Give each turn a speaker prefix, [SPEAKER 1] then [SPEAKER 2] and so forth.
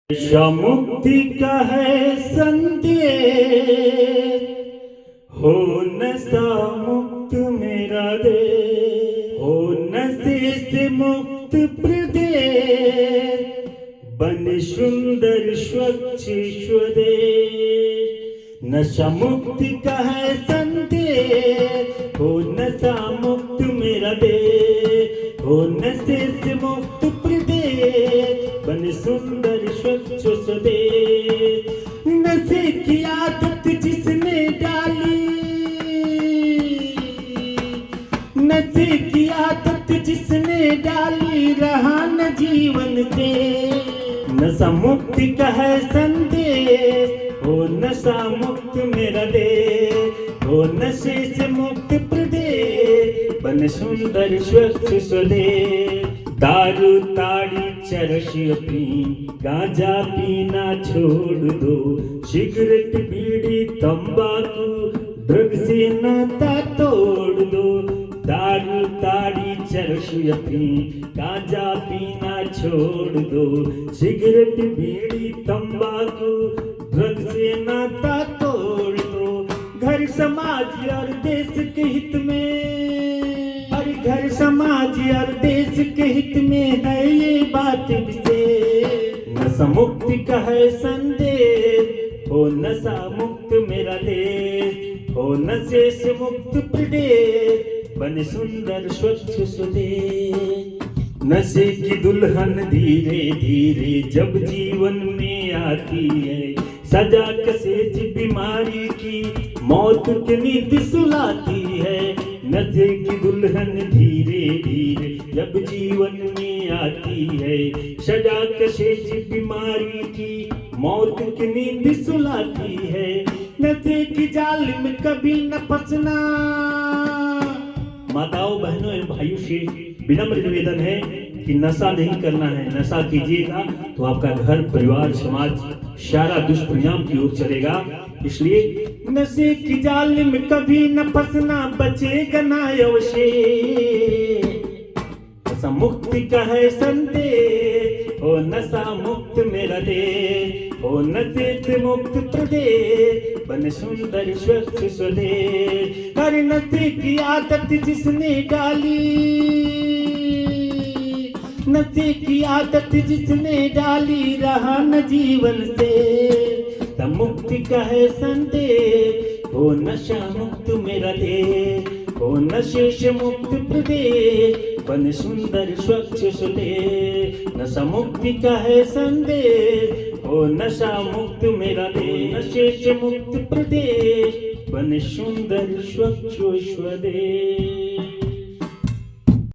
[SPEAKER 1] नशा मुक्ति का है संदेश, हो नशा मुक्त मेरा देश, हो नशे से मुक्त प्रदेश, बन सुंदर स्वच्छ स्वदेश। नशा मुक्ति का है संदेश, हो नशा मुक्त मेरा देश, हो नशे से मुक्त प्रदेश, बन सुंदर स्वच्छ स्वदेश। नशे की आदत जिसने डाली, नशे की आदत जिसने डाली, रहा न जीवन से। नशा मुक्ति का है संदेश, हो नशा मुक्त मेरा देश, हो नशे से मुक्त प्रदेश, बन सुंदर स्वच्छ स्वदेश। दारू ताड़ी चरस अफीम गांजा पीना छोड़ दो, सिगरेट बीड़ी तंबाकू ड्रग से नाता तोड़ दो। दारू ताड़ी चरस अफीम गांजा पीना छोड़ दो, सिगरेट बीड़ी तंबाकू ड्रग से नाता तोड़ दो। घर समाज और देश के हित में, घर समाज और देश के हित में है ये बात विशेष। नशा मुक्ति का है संदेश, हो नशा मुक्त मेरा देश, हो नशे से मुक्त प्रदेश, बन सुंदर स्वच्छ स्वदेश। नशे की दुल्हन धीरे धीरे जब जीवन में आती है, सजा कसेज बीमारी की मौत की नींद सुलाती है। नशे की दुल्हन धीरे धीरे जब जीवन में आती है, सजा कसेज बीमारी की मौत की नींद सुलाती है। नशे की जाल में कभी न फंसना। माताओं बहनों एवं भाइयों से विनम्र निवेदन है कि नशा नहीं करना है। नशा कीजिएगा तो आपका घर परिवार समाज सारा दुष्परिणाम की ओर चलेगा। इसलिए नशे की जाल में कभी न फंसना, बचेगा ना अवशेष। नशा मुक्ति का है संदेश, हो नशा मुक्त मेरा देश, हो नशे से मुक्त प्रदेश, बन सुंदर स्वच्छ स्वदेश। हर नशे की आदत जिसने डाली, नशे की आदत जिसने डाली, रहा न जीवन से। मुक्ति का है संदेश, हो नशा मुक्त मेरा देश, हो नशे से मुक्त प्रदेश, बन सुंदर स्वच्छ स्वदेश। नशा मुक्ति का है संदेश, हो नशा मुक्त मेरा देश, नशे से मुक्त प्रदेश, बन सुंदर स्वच्छ स्वदेश।